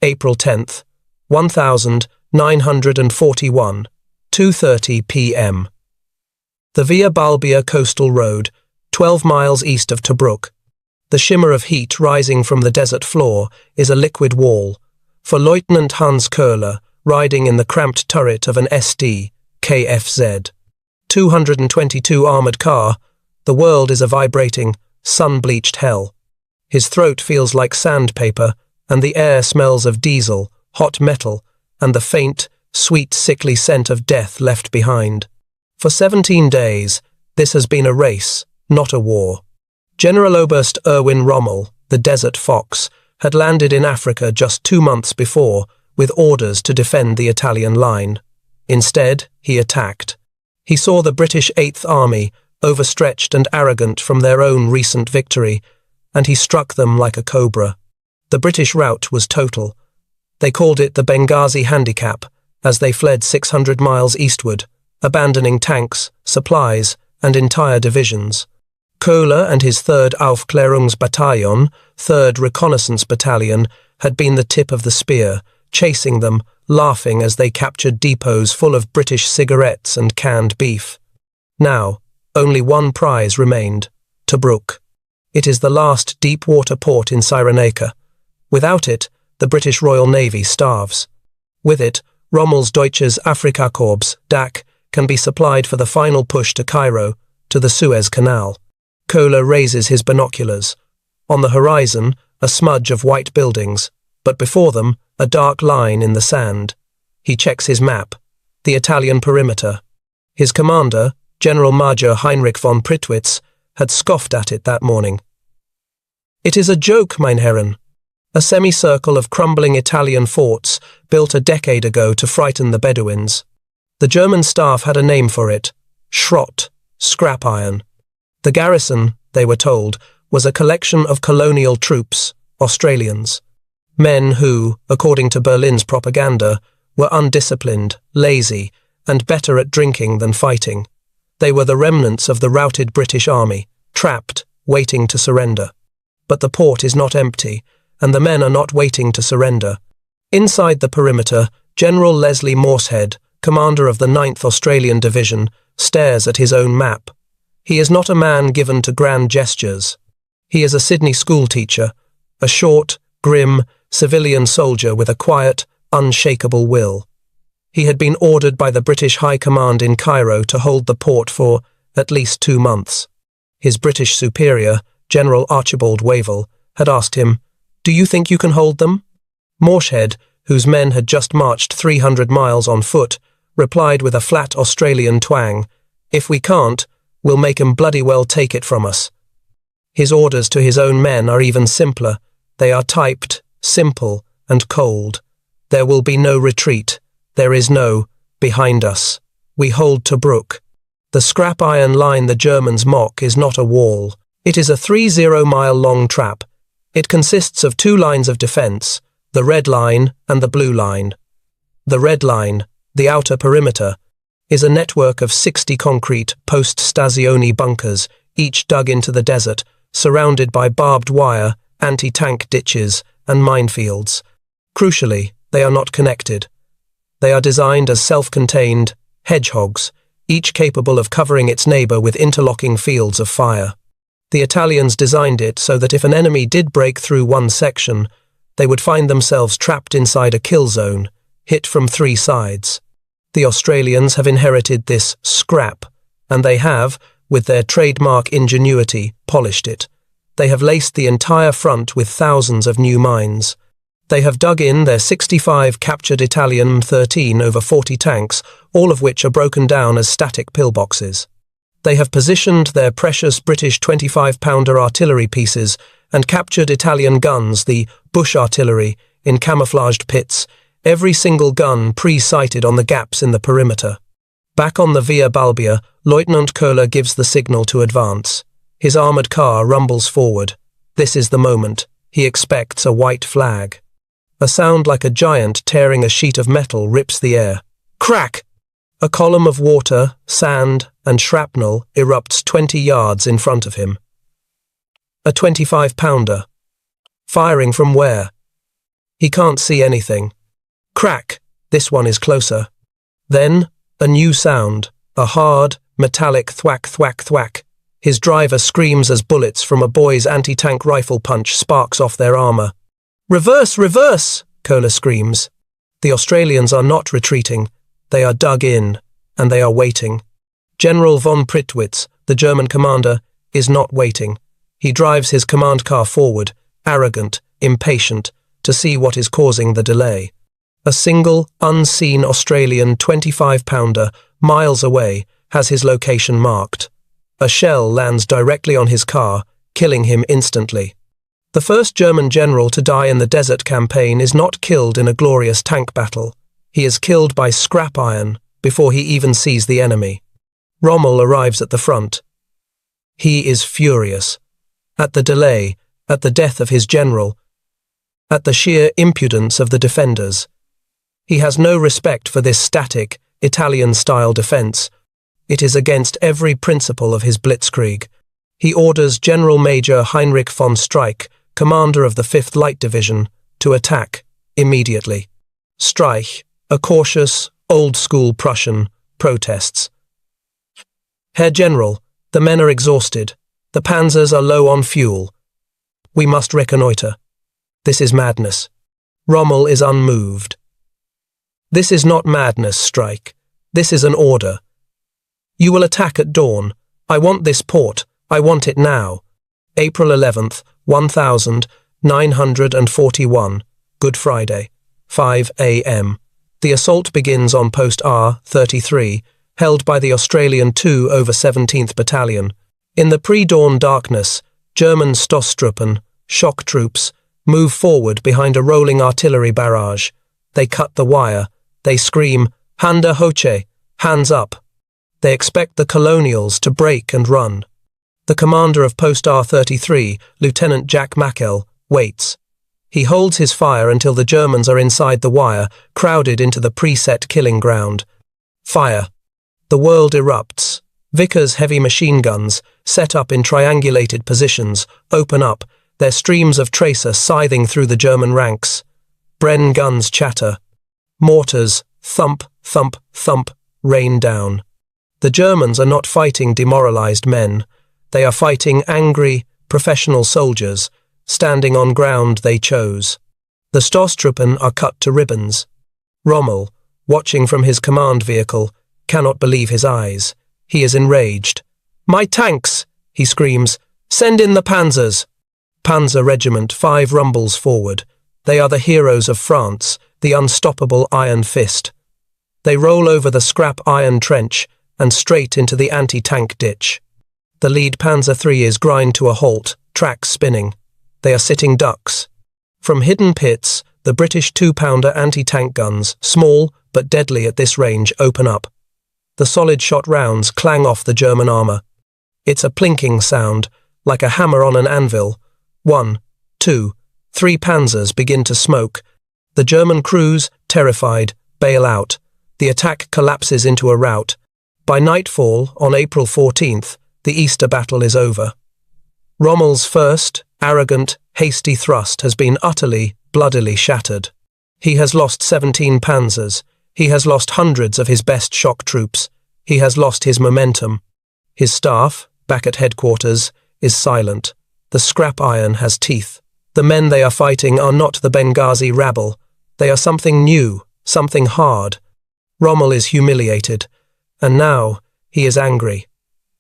April 10th, 1941, 2:30 p.m. The Via Balbia coastal road, 12 miles east of Tobruk. The shimmer of heat rising from the desert floor is a liquid wall. For Lieutenant Hans Köhler, riding in the cramped turret of an SD, KFZ 222 armored car, the world is a vibrating, sun-bleached hell. His throat feels like sandpaper, and the air smells of diesel, hot metal, and the faint, sweet, sickly scent of death left behind. For 17 days, this has been a race, not a war. General Oberst Erwin Rommel, the Desert Fox, had landed in Africa just 2 months before, with orders to defend the Italian line. Instead, he attacked. He saw the British Eighth Army, overstretched and arrogant from their own recent victory, and he struck them like a cobra. The British rout was total. They called it the Benghazi Handicap, as they fled 600 miles eastward, abandoning tanks, supplies, and entire divisions. Köhler and his 3rd Aufklärungsbataillon, 3rd Reconnaissance Battalion, had been the tip of the spear, chasing them, laughing as they captured depots full of British cigarettes and canned beef. Now, only one prize remained, Tobruk. It is the last deep-water port in Cyrenaica. Without it, the British Royal Navy starves. With it, Rommel's Deutsches Afrika Korps, DAK, can be supplied for the final push to Cairo, to the Suez Canal. Köhler raises his binoculars. On the horizon, a smudge of white buildings, but before them, a dark line in the sand. He checks his map. The Italian perimeter. His commander, General Major Heinrich von Prittwitz, had scoffed at it that morning. "It is a joke, mein Herren. A semicircle of crumbling Italian forts built a decade ago to frighten the Bedouins. The German staff had a name for it, Schrott, scrap iron. The garrison, they were told, was a collection of colonial troops, Australians. Men who, according to Berlin's propaganda, were undisciplined, lazy, and better at drinking than fighting. They were the remnants of the routed British army, trapped, waiting to surrender. But the port is not empty, and the men are not waiting to surrender. Inside the perimeter, General Leslie Morsehead, commander of the 9th Australian Division, stares at his own map. He is not a man given to grand gestures. He is a Sydney schoolteacher, a short, grim, civilian soldier with a quiet, unshakable will. He had been ordered by the British High Command in Cairo to hold the port for at least 2 months. His British superior, General Archibald Wavell, had asked him, "Do you think you can hold them?" Morsehead, whose men had just marched 300 miles on foot, replied with a flat Australian twang, "If we can't, we'll make 'em bloody well take it from us." His orders to his own men are even simpler. They are typed, simple, and cold. There will be no retreat. There is no behind us. We hold Tobruk. The scrap iron line the Germans mock is not a wall. It is a 30-mile-long trap. It consists of 2 lines of defense, the red line and the blue line. The red line, the outer perimeter, is a network of 60 concrete post-stazione bunkers, each dug into the desert, surrounded by barbed wire, anti-tank ditches, and minefields. Crucially, they are not connected. They are designed as self-contained hedgehogs, each capable of covering its neighbor with interlocking fields of fire. The Italians designed it so that if an enemy did break through one section, they would find themselves trapped inside a kill zone, hit from 3 sides. The Australians have inherited this scrap, and they have, with their trademark ingenuity, polished it. They have laced the entire front with thousands of new mines. They have dug in their 65 captured Italian M13 over 40 tanks, all of which are broken down as static pillboxes. They have positioned their precious British 25-pounder artillery pieces and captured Italian guns, the bush artillery, in camouflaged pits, every single gun pre-sighted on the gaps in the perimeter. Back on the Via Balbia, Lieutenant Köhler gives the signal to advance. His armoured car rumbles forward. This is the moment. He expects a white flag. A sound like a giant tearing a sheet of metal rips the air. Crack! A column of water, sand, and shrapnel erupts 20 yards in front of him. A 25-pounder. Firing from where? He can't see anything. Crack! This one is closer. Then, a new sound, a hard, metallic thwack thwack thwack. His driver screams as bullets from a boy's anti-tank rifle punch sparks off their armour. Reverse, reverse! Kohler screams. The Australians are not retreating. They are dug in, and they are waiting. General von Prittwitz, the German commander, is not waiting. He drives his command car forward, arrogant, impatient, to see what is causing the delay. A single, unseen Australian 25-pounder, miles away, has his location marked. A shell lands directly on his car, killing him instantly. The first German general to die in the desert campaign is not killed in a glorious tank battle. He is killed by scrap iron before he even sees the enemy. Rommel arrives at the front. He is furious. At the delay, at the death of his general, at the sheer impudence of the defenders. He has no respect for this static, Italian-style defense. It is against every principle of his blitzkrieg. He orders General Major Heinrich von Streich, commander of the 5th Light Division, to attack immediately. Streich, a cautious, old-school Prussian, protests. Herr General, the men are exhausted. The panzers are low on fuel. We must reconnoitre. This is madness. Rommel is unmoved. This is not madness, Streich. This is an order. You will attack at dawn. I want this port. I want it now. April 11th, 1941, Good Friday, 5 a.m. The assault begins on post R33, held by the Australian 2 over 17th Battalion. In the pre-dawn darkness, German Stoßtruppen, shock troops, move forward behind a rolling artillery barrage. They cut the wire. They scream, "Hände hoch," hands up. They expect the colonials to break and run. The commander of post R33, Lieutenant Jack Mackel, waits. He holds his fire until the Germans are inside the wire, crowded into the preset killing ground. Fire. The world erupts. Vickers heavy machine guns, set up in triangulated positions, open up, their streams of tracer scything through the German ranks. Bren guns chatter. Mortars, thump, thump, thump, rain down. The Germans are not fighting demoralized men. They are fighting angry, professional soldiers, standing on ground they chose. The Stoßtruppen are cut to ribbons. Rommel, watching from his command vehicle, cannot believe his eyes. He is enraged. "My tanks!" he screams. "Send in the panzers!" Panzer Regiment 5 rumbles forward. They are the heroes of France, the unstoppable Iron Fist. They roll over the scrap iron trench and straight into the anti-tank ditch. The lead Panzer III is grind to a halt, tracks spinning. They are sitting ducks. From hidden pits, the British 2-pounder anti-tank guns, small but deadly at this range, open up. The solid-shot rounds clang off the German armour. It's a plinking sound, like a hammer on an anvil. 1, 2, 3 panzers begin to smoke. The German crews, terrified, bail out. The attack collapses into a rout. By nightfall, on April 14th, the Easter battle is over. Rommel's first, arrogant, hasty thrust has been utterly, bloodily shattered. He has lost 17 panzers. He has lost hundreds of his best shock troops. He has lost his momentum. His staff, back at headquarters, is silent. The scrap iron has teeth. The men they are fighting are not the Benghazi rabble. They are something new, something hard. Rommel is humiliated. And now, he is angry.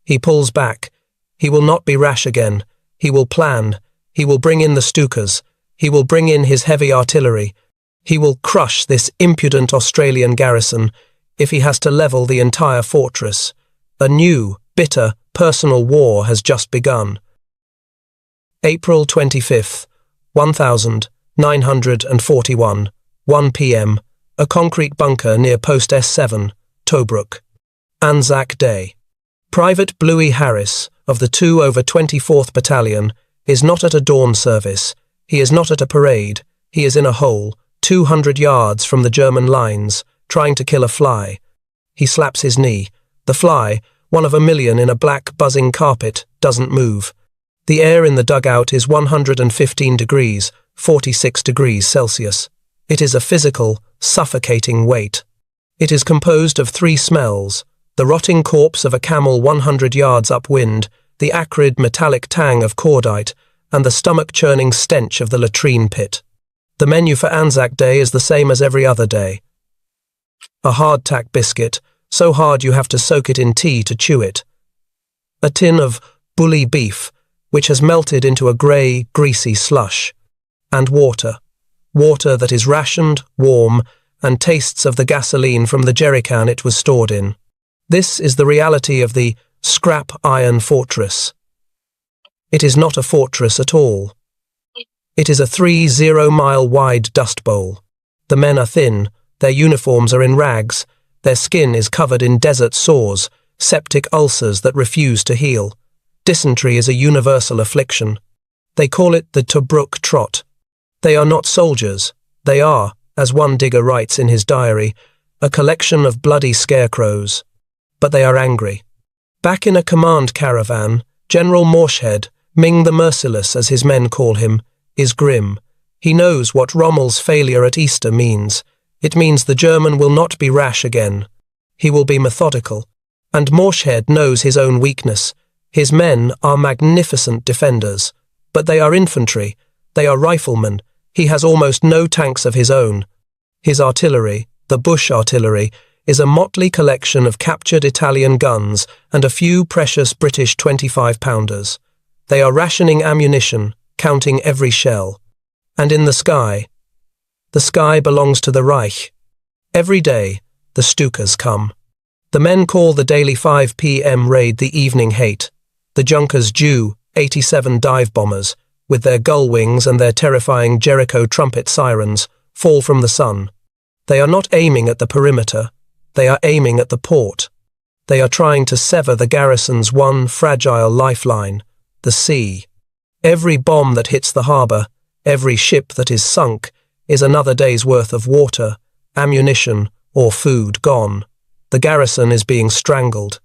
He pulls back. He will not be rash again. He will plan. He will bring in the Stukas. He will bring in his heavy artillery. He will crush this impudent Australian garrison if he has to level the entire fortress. A new, bitter, personal war has just begun. April 25th, 1941, 1 p.m., a concrete bunker near Post S7, Tobruk. Anzac Day. Private Bluey Harris, of the 2 over 24th Battalion, is not at a dawn service. He is not at a parade. He is in a hole, 200 yards from the German lines, trying to kill a fly. He slaps his knee. The fly, one of a million in a black, buzzing carpet, doesn't move. The air in the dugout is 115 degrees, 46 degrees Celsius. It is a physical, suffocating weight. It is composed of 3 smells: the rotting corpse of a camel 100 yards upwind, the acrid metallic tang of cordite, and the stomach-churning stench of the latrine pit. The menu for Anzac Day is the same as every other day. A hardtack biscuit, so hard you have to soak it in tea to chew it. A tin of bully beef, which has melted into a grey, greasy slush. And water. Water that is rationed, warm, and tastes of the gasoline from the jerrycan it was stored in. This is the reality of the scrap iron fortress. It is not a fortress at all. It is a 3-0-mile wide dust bowl. The men are thin, their uniforms are in rags, their skin is covered in desert sores, septic ulcers that refuse to heal. Dysentery is a universal affliction. They call it the Tobruk trot. They are not soldiers. They are, as one digger writes in his diary, a collection of bloody scarecrows. But they are angry. Back in a command caravan, General Morshed, Ming the Merciless as his men call him, is grim. He knows what Rommel's failure at Easter means. It means the German will not be rash again. He will be methodical. And Morshed knows his own weakness. His men are magnificent defenders. But they are infantry. They are riflemen. He has almost no tanks of his own. His artillery, the bush artillery, is a motley collection of captured Italian guns and a few precious British 25-pounders. They are rationing ammunition, counting every shell. And in the sky belongs to the Reich. Every day, the Stukas come. The men call the daily 5 p.m. raid the evening hate. The Junkers Jew, 87 dive bombers, with their gull wings and their terrifying Jericho trumpet sirens, fall from the sun. They are not aiming at the perimeter. They are aiming at the port. They are trying to sever the garrison's one fragile lifeline, the sea. Every bomb that hits the harbour, every ship that is sunk, is another day's worth of water, ammunition, or food gone. The garrison is being strangled.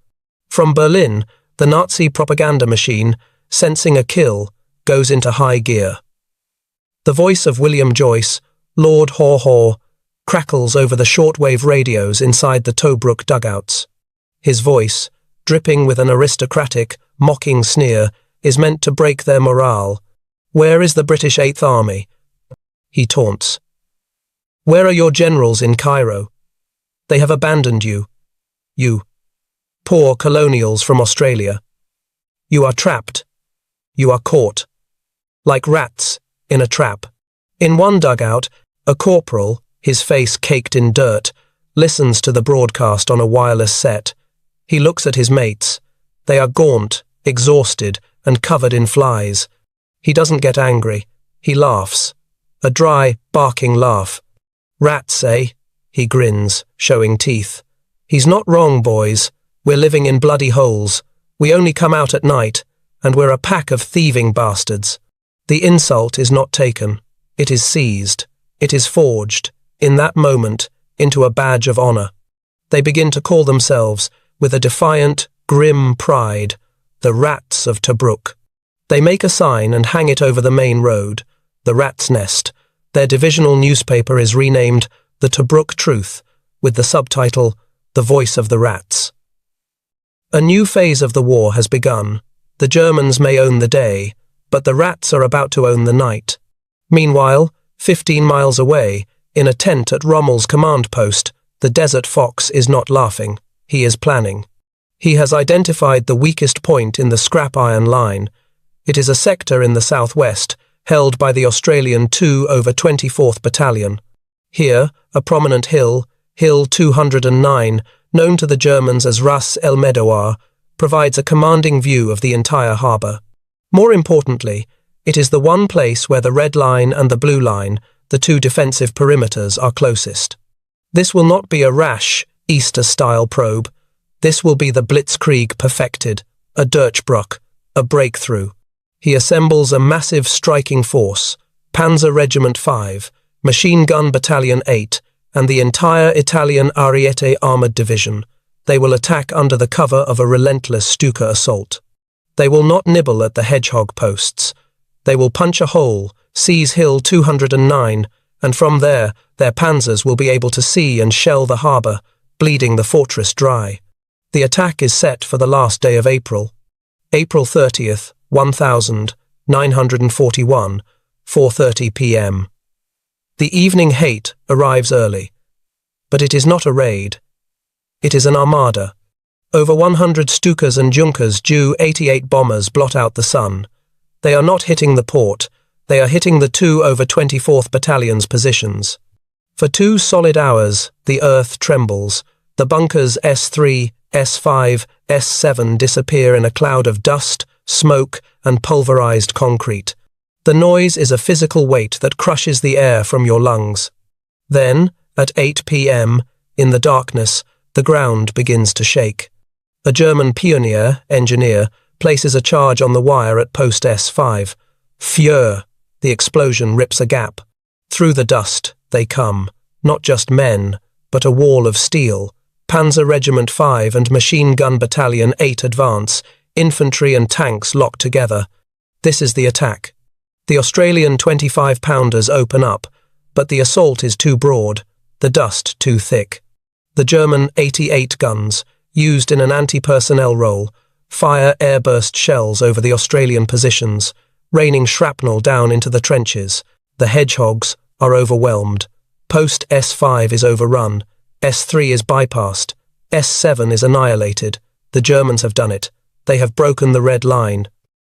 From Berlin, the Nazi propaganda machine, sensing a kill, goes into high gear. The voice of William Joyce, Lord Haw Haw, crackles over the shortwave radios inside the Tobruk dugouts. His voice, dripping with an aristocratic, mocking sneer, is meant to break their morale. Where is the British 8th Army? He taunts. Where are your generals in Cairo? They have abandoned you. You, poor colonials from Australia. You are trapped. You are caught. Like rats in a trap. In one dugout, a corporal, his face caked in dirt, listens to the broadcast on a wireless set. He looks at his mates. They are gaunt, exhausted, and covered in flies. He doesn't get angry. He laughs. A dry, barking laugh. Rats, eh? He grins, showing teeth. He's not wrong, boys. We're living in bloody holes. We only come out at night, and we're a pack of thieving bastards. The insult is not taken. It is seized. It is forged, in that moment, into a badge of honour. They begin to call themselves, with a defiant, grim pride, the Rats of Tobruk. They make a sign and hang it over the main road, the Rat's Nest. Their divisional newspaper is renamed The Tobruk Truth, with the subtitle, The Voice of the Rats. A new phase of the war has begun. The Germans may own the day, but the Rats are about to own the night. Meanwhile, 15 miles away, in a tent at Rommel's command post, the Desert Fox is not laughing. He is planning. He has identified the weakest point in the scrap iron line. It is a sector in the southwest, held by the Australian 2 over 24th Battalion. Here, a prominent hill, Hill 209, known to the Germans as Ras El Medawar, provides a commanding view of the entire harbour. More importantly, it is the one place where the red line and the blue line, the two defensive perimeters, are closest. This will not be a rash, Easter-style probe. This will be the Blitzkrieg perfected, a Durchbruch, a breakthrough. He assembles a massive striking force, Panzer Regiment 5, Machine Gun Battalion 8, and the entire Italian Ariete Armoured Division. They will attack under the cover of a relentless Stuka assault. They will not nibble at the hedgehog posts. They will punch a hole, seize Hill 209, and from there, their panzers will be able to see and shell the harbour, bleeding the fortress dry. The attack is set for the last day of April. April 30th, 1941, 4:30 p.m. The evening hate arrives early. But it is not a raid. It is an armada. Over 100 Stukas and Junkers Ju-88 bombers blot out the sun. They are not hitting the port, they are hitting the 2 over 24th Battalion's positions. For 2 solid hours, the earth trembles. The bunkers S3, S5, S7 disappear in a cloud of dust, smoke, and pulverized concrete. The noise is a physical weight that crushes the air from your lungs. Then, at 8 p.m., in the darkness, the ground begins to shake. A German pioneer, engineer, places a charge on the wire at post S5. Feur! The explosion rips a gap. Through the dust, they come. Not just men, but a wall of steel. Panzer Regiment 5 and Machine Gun Battalion 8 advance, infantry and tanks locked together. This is the attack. The Australian 25-pounders open up, but the assault is too broad, the dust too thick. The German 88 guns, used in an anti-personnel role, fire airburst shells over the Australian positions, raining shrapnel down into the trenches. The hedgehogs are overwhelmed. Post S5 is overrun. S3 is bypassed. S7 is annihilated. The Germans have done it. They have broken the red line.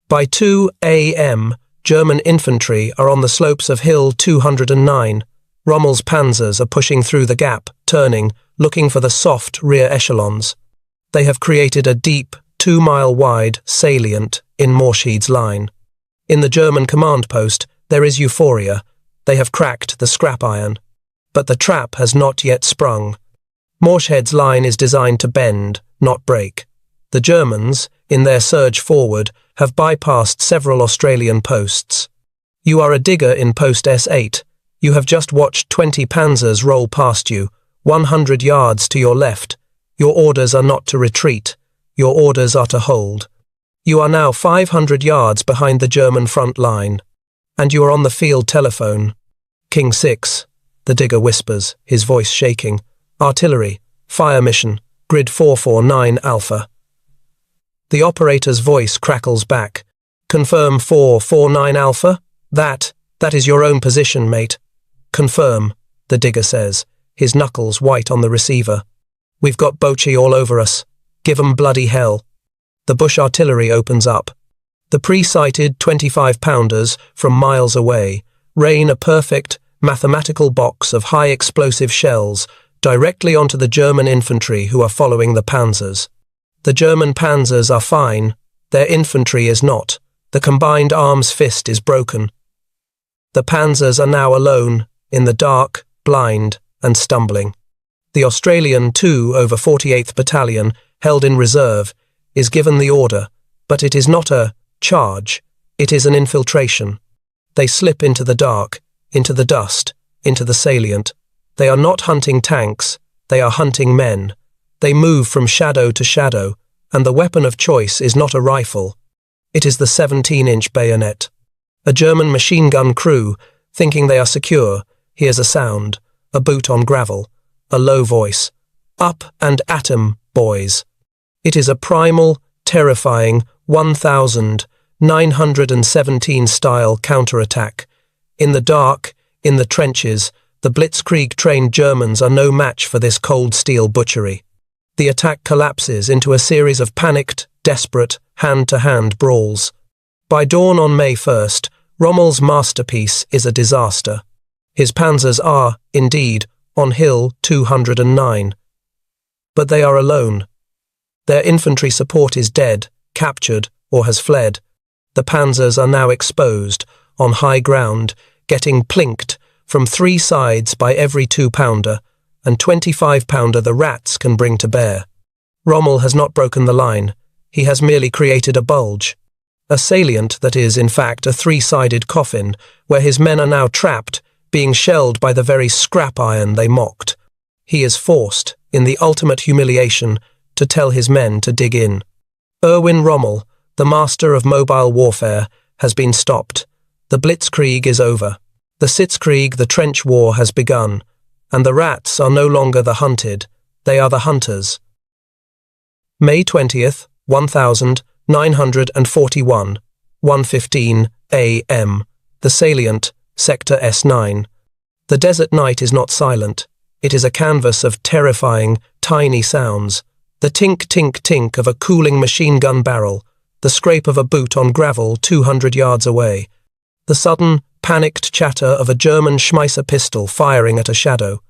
By 2 a.m., German infantry are on the slopes of Hill 209. Rommel's panzers are pushing through the gap, turning, looking for the soft rear echelons. They have created a deep, 2-mile-wide salient in Morsheed's line. In the German command post, there is euphoria. They have cracked the scrap iron. But the trap has not yet sprung. Morsheed's line is designed to bend, not break. The Germans, in their surge forward, have bypassed several Australian posts. You are a digger in post S8. You have just watched 20 panzers roll past you, 100 yards to your left. Your orders are not to retreat. Your orders are to hold. You are now 500 yards behind the German front line. And you are on the field telephone. King 6, the digger whispers, his voice shaking. Artillery, fire mission, grid 449 Alpha. The operator's voice crackles back. Confirm 449 Alpha? That is your own position, mate. Confirm, the digger says, his knuckles white on the receiver. We've got Bochi all over us. Give 'em bloody hell. The bush artillery opens up. The pre-sighted 25-pounders from miles away rain a perfect, mathematical box of high-explosive shells directly onto the German infantry who are following the panzers. The German panzers are fine. Their infantry is not. The combined arms fist is broken. The panzers are now alone, in the dark, blind, and stumbling. The Australian 2 over 48th Battalion, held in reserve, is given the order, but it is not a charge, it is an infiltration. They slip into the dark, into the dust, into the salient. They are not hunting tanks, they are hunting men. They move from shadow to shadow, and the weapon of choice is not a rifle. It is the 17-inch bayonet. A German machine gun crew, thinking they are secure, hears a sound, a boot on gravel, a low voice. Up and at 'em, boys. It is a primal, terrifying 1917 style counterattack. In the dark, in the trenches, the blitzkrieg-trained Germans are no match for this cold steel butchery. The attack collapses into a series of panicked, desperate, hand-to-hand brawls. By dawn on May 1st, Rommel's masterpiece is a disaster. His panzers are, indeed, on Hill 209. But they are alone. Their infantry support is dead, captured, or has fled. The panzers are now exposed, on high ground, getting plinked from 3 sides by every 2-pounder, and 25-pounder the rats can bring to bear. Rommel has not broken the line. He has merely created a bulge. A salient that is, in fact, a 3-sided coffin, where his men are now trapped, being shelled by the very scrap iron they mocked. He is forced, in the ultimate humiliation, to tell his men to dig in. Erwin Rommel, the master of mobile warfare, has been stopped. The blitzkrieg is over. The Sitzkrieg, the trench war, has begun, and the rats are no longer the hunted, they are the hunters. May 20th, 1941, 1:15 a.m. The salient, Sector S9. The desert night is not silent. It is a canvas of terrifying, tiny sounds. The tink-tink-tink of a cooling machine gun barrel, the scrape of a boot on gravel 200 yards away, the sudden, panicked chatter of a German Schmeisser pistol firing at a shadow,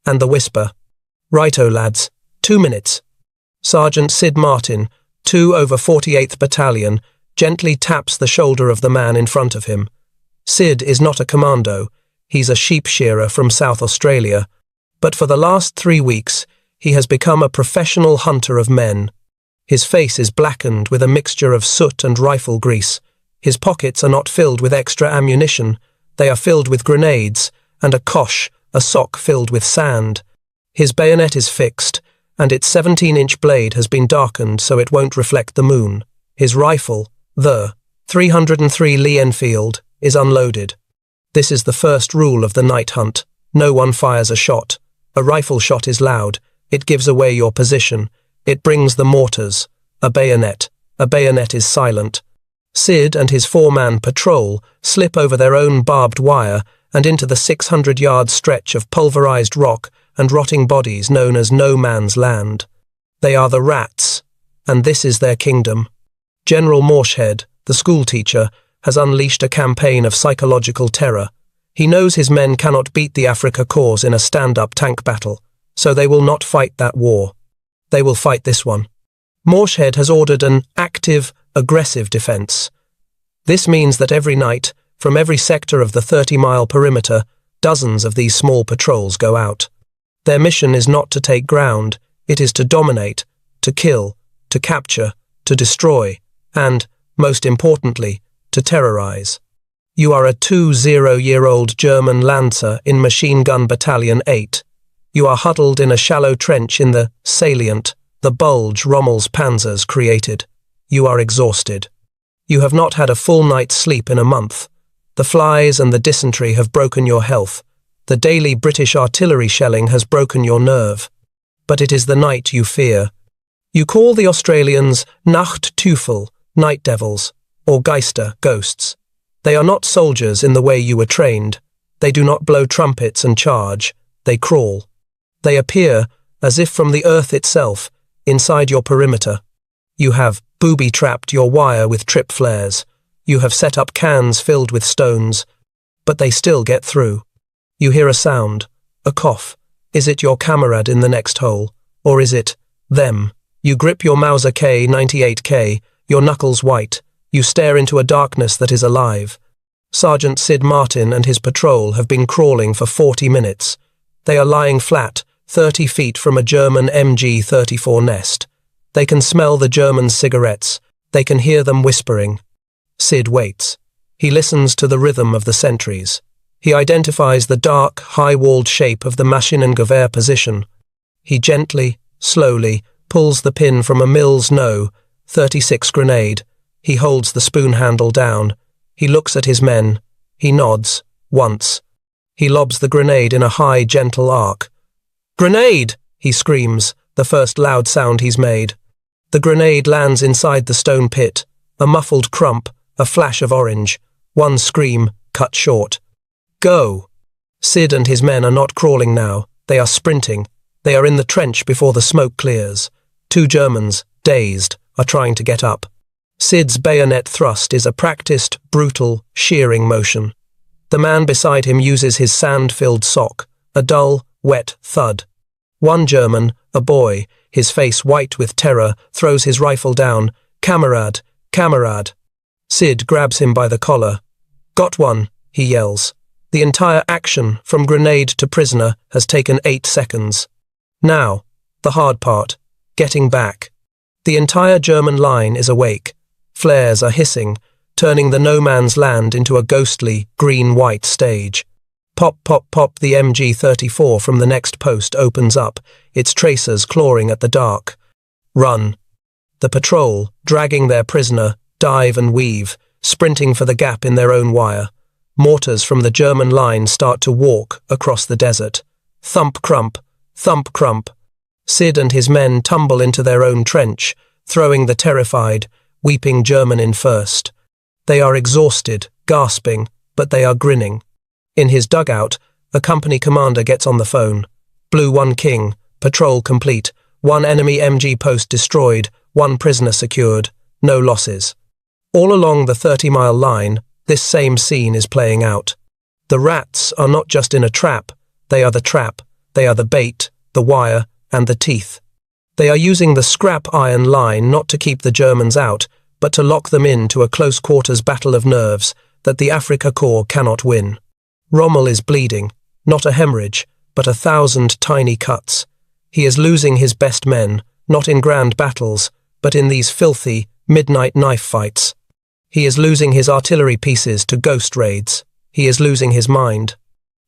and the whisper, "Righto, lads, 2 minutes." Sergeant Sid Martin, 2 over 48th Battalion, gently taps the shoulder of the man in front of him. Sid is not a commando, he's a sheep shearer from South Australia, but for the last 3 weeks, he has become a professional hunter of men. His face is blackened with a mixture of soot and rifle grease. His pockets are not filled with extra ammunition, they are filled with grenades, and a kosh, a sock filled with sand. His bayonet is fixed, and its 17-inch blade has been darkened so it won't reflect the moon. His rifle, the .303 Lee Enfield, is unloaded. This is the first rule of the night hunt. No one fires a shot. A rifle shot is loud. It gives away your position. It brings the mortars. A bayonet. A bayonet is silent. Sid and his 4-man patrol slip over their own barbed wire and into the 600-yard stretch of pulverized rock and rotting bodies known as No Man's Land. They are the rats, and this is their kingdom. General Morshead, the schoolteacher, has unleashed a campaign of psychological terror. He knows his men cannot beat the Afrika Korps in a stand-up tank battle, so they will not fight that war. They will fight this one. Morshead has ordered an active, aggressive defense. This means that every night, from every sector of the 30-mile perimeter, dozens of these small patrols go out. Their mission is not to take ground, it is to dominate, to kill, to capture, to destroy, and, most importantly, to terrorize. You are a 20-year-old German Lancer in Machine Gun Battalion 8. You are huddled in a shallow trench in the salient, the bulge Rommel's panzers created. You are exhausted. You have not had a full night's sleep in a month. The flies and the dysentery have broken your health. The daily British artillery shelling has broken your nerve. But it is the night you fear. You call the Australians Nachtteufel, night devils, or Geister, ghosts. They are not soldiers in the way you were trained. They do not blow trumpets and charge. They crawl. They appear, as if from the earth itself, inside your perimeter. You have booby-trapped your wire with trip flares. You have set up cans filled with stones. But they still get through. You hear a sound, a cough. Is it your comrade in the next hole? Or is it them? You grip your Mauser K98K, your knuckles white. You stare into a darkness that is alive. Sergeant Sid Martin and his patrol have been crawling for 40 minutes. They are lying flat, 30 feet from a German MG-34 nest. They can smell the Germans' cigarettes. They can hear them whispering. Sid waits. He listens to the rhythm of the sentries. He identifies the dark, high-walled shape of the Maschinengewehr position. He gently, slowly, pulls the pin from a Mills No. 36 grenade. He holds the spoon handle down. He looks at his men. He nods. Once. He lobs the grenade in a high, gentle arc. "Grenade!" he screams, the first loud sound he's made. The grenade lands inside the stone pit. A muffled crump, a flash of orange. One scream, cut short. Go! Sid and his men are not crawling now. They are sprinting. They are in the trench before the smoke clears. 2 Germans, dazed, are trying to get up. Sid's bayonet thrust is a practiced, brutal, shearing motion. The man beside him uses his sand-filled sock, a dull, wet thud. One German, a boy, his face white with terror, throws his rifle down. "Kamerad, Kamerad." Sid grabs him by the collar. "Got one," he yells. The entire action, from grenade to prisoner, has taken 8 seconds. Now, the hard part, getting back. The entire German line is awake. Flares are hissing, turning the no man's land into a ghostly, green-white stage. Pop, pop, pop, the MG-34 from the next post opens up, its tracers clawing at the dark. Run. The patrol, dragging their prisoner, dive and weave, sprinting for the gap in their own wire. Mortars from the German line start to walk across the desert. Thump crump, thump crump. Sid and his men tumble into their own trench, throwing the terrified, weeping German in first. They are exhausted, gasping, but they are grinning. In his dugout, a company commander gets on the phone. Blue 1 King, patrol complete, 1 enemy MG post destroyed, 1 prisoner secured, no losses. All along the 30-mile line, this same scene is playing out. The rats are not just in a trap, they are the trap, they are the bait, the wire, and the teeth. They are using the scrap iron line not to keep the Germans out, but to lock them into a close-quarters battle of nerves that the Afrika Korps cannot win. Rommel is bleeding, not a hemorrhage, but 1,000 tiny cuts. He is losing his best men, not in grand battles, but in these filthy, midnight knife fights. He is losing his artillery pieces to ghost raids. He is losing his mind.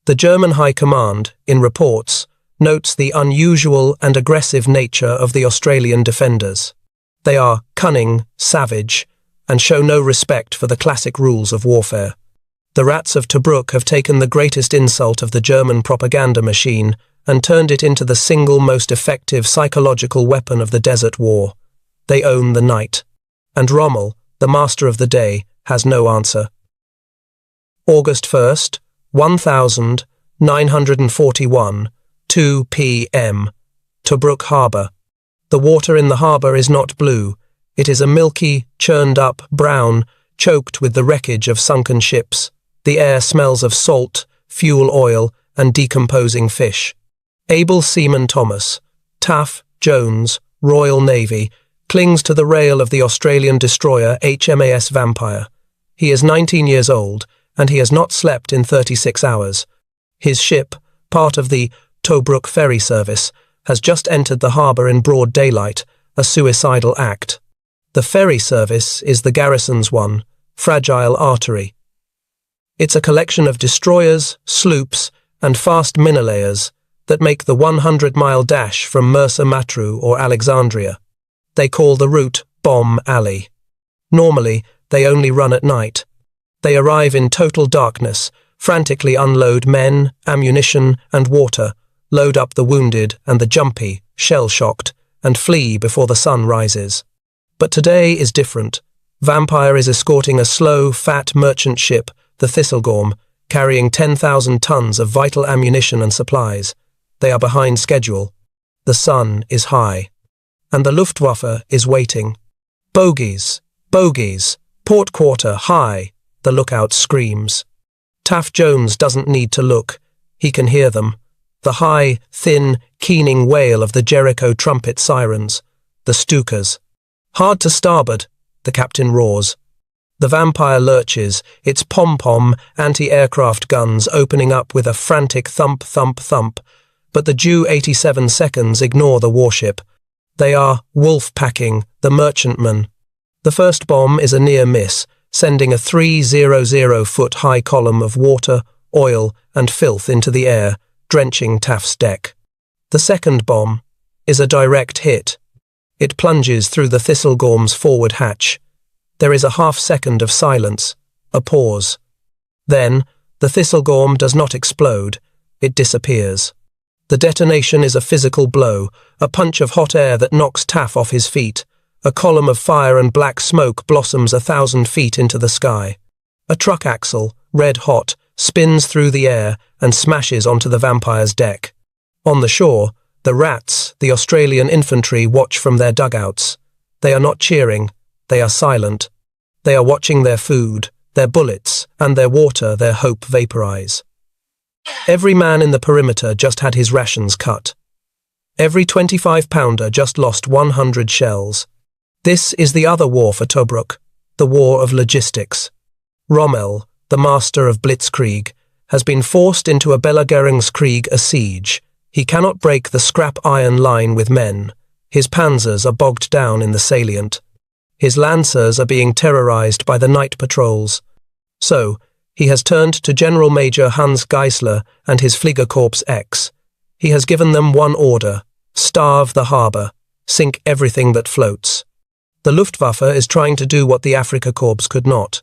The German High Command, in reports, notes the unusual and aggressive nature of the Australian defenders. They are cunning, savage, and show no respect for the classic rules of warfare. The rats of Tobruk have taken the greatest insult of the German propaganda machine and turned it into the single most effective psychological weapon of the desert war. They own the night. And Rommel, the master of the day, has no answer. August 1st, 1941, 2 p.m. Tobruk Harbour. The water in the harbour is not blue. It is a milky, churned-up brown, choked with the wreckage of sunken ships. The air smells of salt, fuel oil, and decomposing fish. Able Seaman Thomas, Taff Jones, Royal Navy, clings to the rail of the Australian destroyer HMAS Vampire. He is 19 years old, and he has not slept in 36 hours. His ship, part of the Tobruk ferry service, has just entered the harbour in broad daylight, a suicidal act. The ferry service is the garrison's one, fragile artery. It's a collection of destroyers, sloops, and fast minalayers that make the 100-mile dash from Mersa Matruh or Alexandria. They call the route Bomb Alley. Normally, they only run at night. They arrive in total darkness, frantically unload men, ammunition, and water, load up the wounded and the jumpy, shell-shocked, and flee before the sun rises. But today is different. Vampire is escorting a slow, fat merchant ship, the Thistlegorm, carrying 10,000 tons of vital ammunition and supplies. They are behind schedule. The sun is high. And the Luftwaffe is waiting. Bogies, bogies, port quarter, high, the lookout screams. Taff Jones doesn't need to look. He can hear them. The high, thin, keening wail of the Jericho trumpet sirens. The Stukas. Hard to starboard, the captain roars. The Vampire lurches, its pom-pom anti-aircraft guns opening up with a frantic thump, thump, thump, but the due 87 seconds ignore the warship. They are wolf-packing the merchantman. The first bomb is a near miss, sending a 300-foot-high column of water, oil, and filth into the air, drenching Taff's deck. The second bomb is a direct hit. It plunges through the Thistlegorm's forward hatch. There is a half-second of silence, a pause. Then, the Thistlegorm does not explode. It disappears. The detonation is a physical blow, a punch of hot air that knocks Taff off his feet. A column of fire and black smoke blossoms 1,000 feet into the sky. A truck axle, red hot, spins through the air and smashes onto the Vampire's deck. On the shore, the rats, the Australian infantry, watch from their dugouts. They are not cheering, they are silent. They are watching their food, their bullets, and their water, their hope vaporize. Every man in the perimeter just had his rations cut. Every 25-pounder just lost 100 shells. This is the other war for Tobruk, the war of logistics. Rommel, the master of Blitzkrieg, has been forced into a Belagerungskrieg, a siege. He cannot break the scrap iron line with men. His panzers are bogged down in the salient. His lancers are being terrorized by the night patrols. So, he has turned to General Major Hans Geisler and his Fliegerkorps X. He has given them one order: starve the harbour, sink everything that floats. The Luftwaffe is trying to do what the Afrika Korps could not.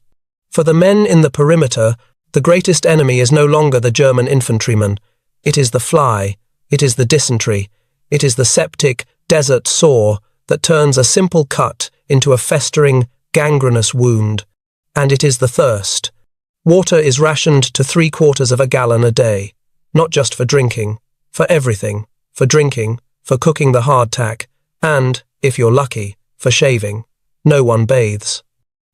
For the men in the perimeter, The greatest enemy is no longer the German infantryman. It is the fly, it is the dysentery, it is the septic desert sore that turns a simple cut into a festering, gangrenous wound. And it is the thirst. Water is rationed to 3/4 of a gallon a day, not just for drinking, for everything, for drinking, for cooking the hardtack, and, if you're lucky, for shaving. No one bathes.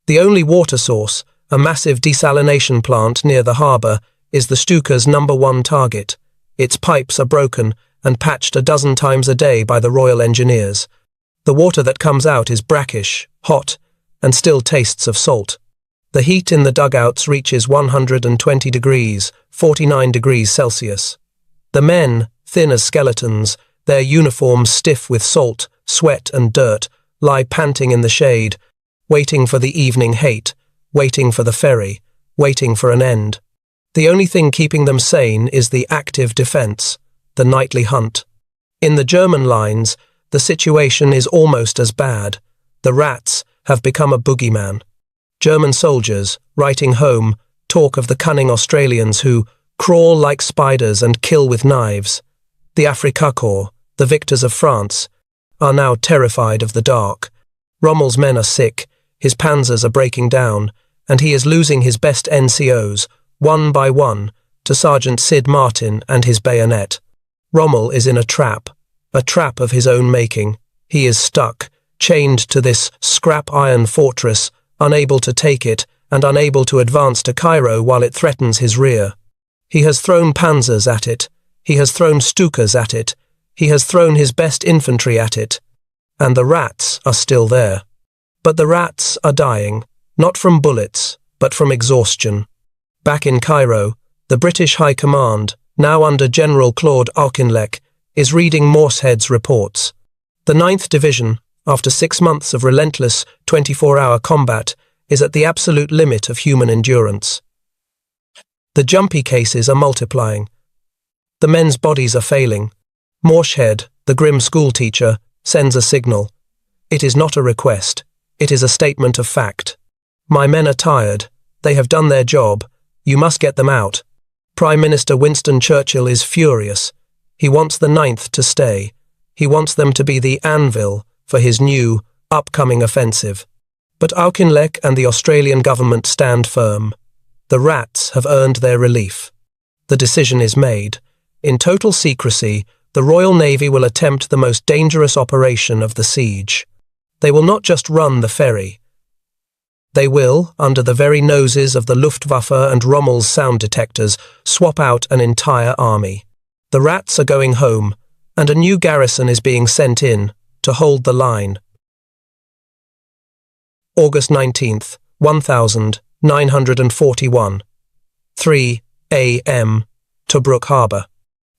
The only water source, a massive desalination plant near the harbour, is the Stuka's #1 target. Its pipes are broken and patched a dozen times a day by the Royal Engineers. The water that comes out is brackish, hot, and still tastes of salt. The heat in the dugouts reaches 120 degrees, 49 degrees Celsius. The men, thin as skeletons, their uniforms stiff with salt, sweat and dirt, lie panting in the shade, waiting for the evening hate, waiting for the ferry, waiting for an end. The only thing keeping them sane is the active defence, the nightly hunt. In the German lines, the situation is almost as bad. The rats have become a boogeyman. German soldiers, writing home, talk of the cunning Australians who crawl like spiders and kill with knives. The Afrika Korps, the victors of France, are now terrified of the dark. Rommel's men are sick, his panzers are breaking down, and he is losing his best NCOs, one by one, to Sergeant Sid Martin and his bayonet. Rommel is in a trap of his own making. He is stuck, chained to this scrap iron fortress, unable to take it and unable to advance to Cairo while it threatens his rear. He has thrown panzers at it, he has thrown Stukas at it, he has thrown his best infantry at it, and the rats are still there. But the rats are dying, not from bullets, but from exhaustion. Back in Cairo, the British High Command, now under General Claude Auchinleck, is reading Morsehead's reports. The 9th Division, after 6 months of relentless 24-hour combat, is at the absolute limit of human endurance. The jumpy cases are multiplying. The men's bodies are failing. Morshead, the grim schoolteacher, sends a signal. It is not a request. It is a statement of fact. My men are tired. They have done their job. You must get them out. Prime Minister Winston Churchill is furious. He wants the 9th to stay. He wants them to be the anvil for his new, upcoming offensive. But Auchinleck and the Australian government stand firm. The rats have earned their relief. The decision is made. In total secrecy, the Royal Navy will attempt the most dangerous operation of the siege. They will not just run the ferry. They will, under the very noses of the Luftwaffe and Rommel's sound detectors, swap out an entire army. The rats are going home, and a new garrison is being sent in to hold the line. August 19th, 1941. 3 a.m. Tobruk Harbour.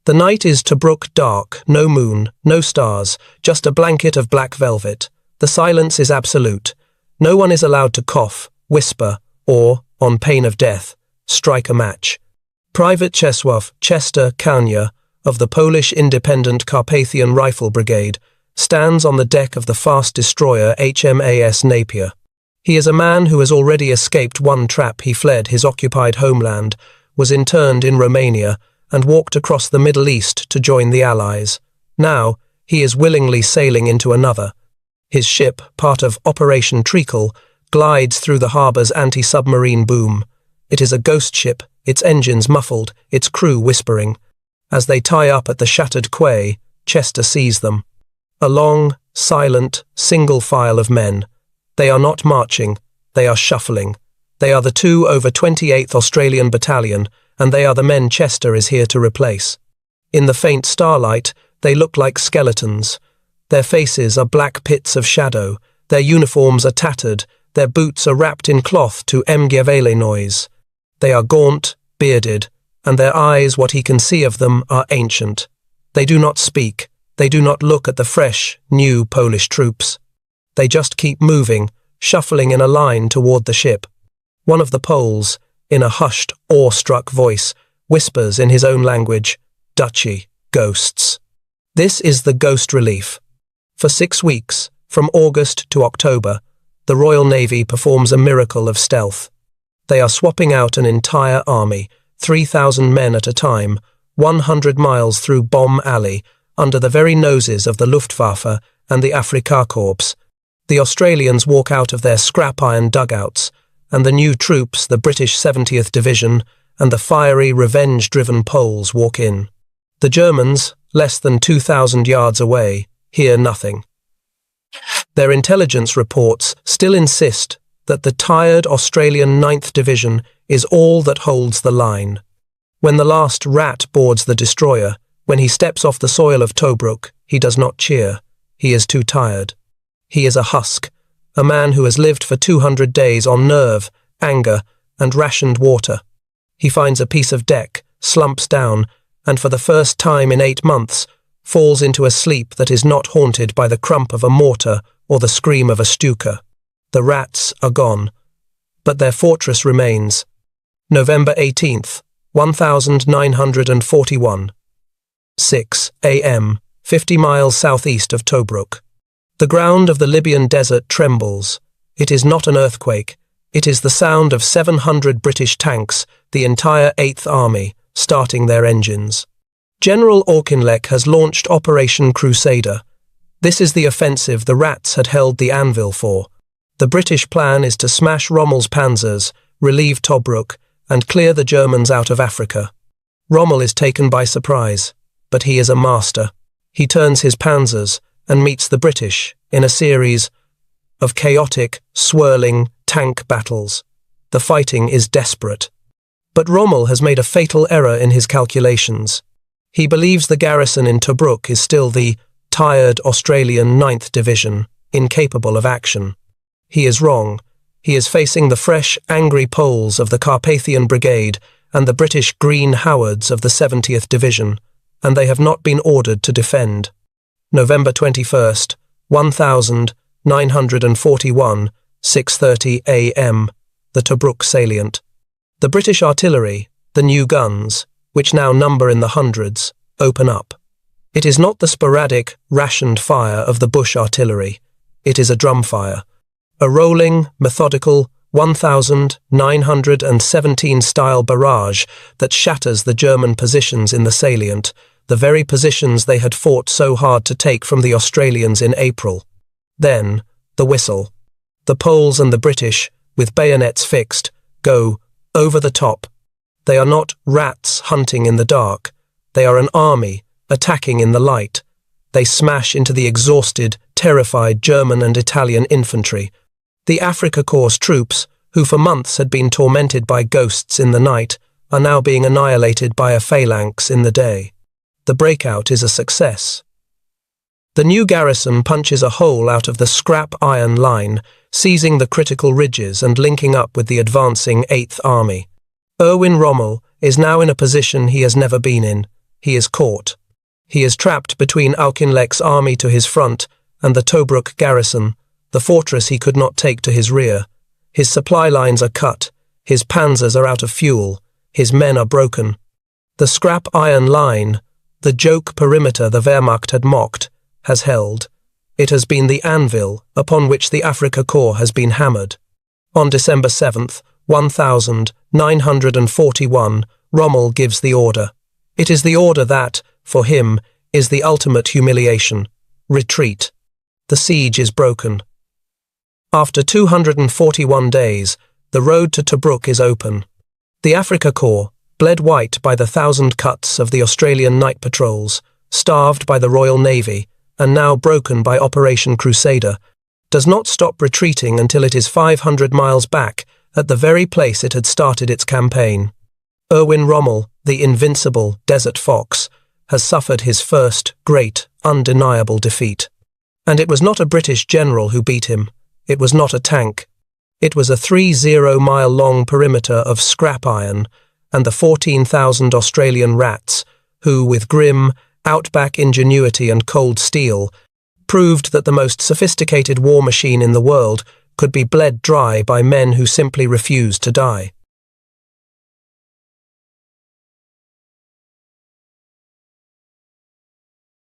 The night is Tobruk dark, no moon, no stars, just a blanket of black velvet. The silence is absolute. No one is allowed to cough, whisper, or, on pain of death, strike a match. Private Czesław Chester Kania of the Polish Independent Carpathian Rifle Brigade stands on the deck of the fast destroyer HMAS Napier. He is a man who has already escaped one trap. He fled his occupied homeland, was interned in Romania, and walked across the Middle East to join the Allies. Now, he is willingly sailing into another. His ship, part of Operation Treacle, glides through the harbour's anti-submarine boom. It is a ghost ship, its engines muffled, its crew whispering. As they tie up at the shattered quay, Chester sees them. A long, silent, single file of men. They are not marching, they are shuffling. They are the 2 over 28th Australian Battalion, and they are the men Chester is here to replace. In the faint starlight, they look like skeletons. Their faces are black pits of shadow, their uniforms are tattered, their boots are wrapped in cloth to Mgiavele noise. They are gaunt, bearded, and their eyes, what he can see of them, are ancient. They do not speak, they do not look at the fresh, new Polish troops. They just keep moving, shuffling in a line toward the ship. One of the Poles, in a hushed, awe-struck voice, whispers in his own language, "Duchy, ghosts." This is the ghost relief. For 6 weeks, from August to October, the Royal Navy performs a miracle of stealth. They are swapping out an entire army, 3,000 men at a time, 100 miles through Bomb Alley, under the very noses of the Luftwaffe and the Afrika Korps. The Australians walk out of their scrap iron dugouts, and the new troops, the British 70th Division, and the fiery, revenge-driven Poles walk in. The Germans, less than 2,000 yards away, hear nothing. Their intelligence reports still insist that the tired Australian 9th Division is all that holds the line. When the last rat boards the destroyer, when he steps off the soil of Tobruk, he does not cheer. He is too tired. He is a husk, a man who has lived for 200 days on nerve, anger, and rationed water. He finds a piece of deck, slumps down, and for the first time in 8 months, falls into a sleep that is not haunted by the crump of a mortar or the scream of a Stuka. The rats are gone, but their fortress remains. November 18th, 1941. 6 a.m., 50 miles southeast of Tobruk. The ground of the Libyan desert trembles. It is not an earthquake. It is the sound of 700 British tanks, the entire 8th Army, starting their engines. General Auchinleck has launched Operation Crusader. This is the offensive the rats had held the anvil for. The British plan is to smash Rommel's panzers, relieve Tobruk, and clear the Germans out of Africa. Rommel is taken by surprise, but he is a master. He turns his panzers and meets the British in a series of chaotic, swirling tank battles. The fighting is desperate. But Rommel has made a fatal error in his calculations. He believes the garrison in Tobruk is still the tired Australian 9th Division, incapable of action. He is wrong. He is facing the fresh, angry Poles of the Carpathian Brigade and the British Green Howards of the 70th Division, and they have not been ordered to defend. November 21st, 1941, 6:30 a.m., the Tobruk salient. The British artillery, the new guns, which now number in the hundreds, open up. It is not the sporadic, rationed fire of the bush artillery. It is a drum fire. A rolling, methodical, 1917-style barrage that shatters the German positions in the salient, the very positions they had fought so hard to take from the Australians in April. Then, the whistle. The Poles and the British, with bayonets fixed, go over the top. They are not rats hunting in the dark. They are an army attacking in the light. They smash into the exhausted, terrified German and Italian infantry. The Afrika Korps troops, who for months had been tormented by ghosts in the night, are now being annihilated by a phalanx in the day. The breakout is a success. The new garrison punches a hole out of the scrap iron line, seizing the critical ridges and linking up with the advancing 8th Army. Erwin Rommel is now in a position he has never been in. He is caught. He is trapped between Auchinleck's army to his front and the Tobruk garrison, the fortress he could not take to his rear. His supply lines are cut. His panzers are out of fuel. His men are broken. The scrap iron line, the joke perimeter the Wehrmacht had mocked, has held. It has been the anvil upon which the Afrika Korps has been hammered. On December 7th, 1941, Rommel gives the order. It is the order that, for him, is the ultimate humiliation. Retreat. The siege is broken. After 241 days, the road to Tobruk is open. The Afrika Korps, bled white by the 1,000 cuts of the Australian night patrols, starved by the Royal Navy, and now broken by Operation Crusader, does not stop retreating until it is 500 miles back, at the very place it had started its campaign. Erwin Rommel, the invincible Desert Fox, has suffered his first great, undeniable defeat. And it was not a British general who beat him. It was not a tank. It was a 30-mile-long perimeter of scrap iron and the 14,000 Australian rats who, with grim, outback ingenuity and cold steel, proved that the most sophisticated war machine in the world could be bled dry by men who simply refused to die.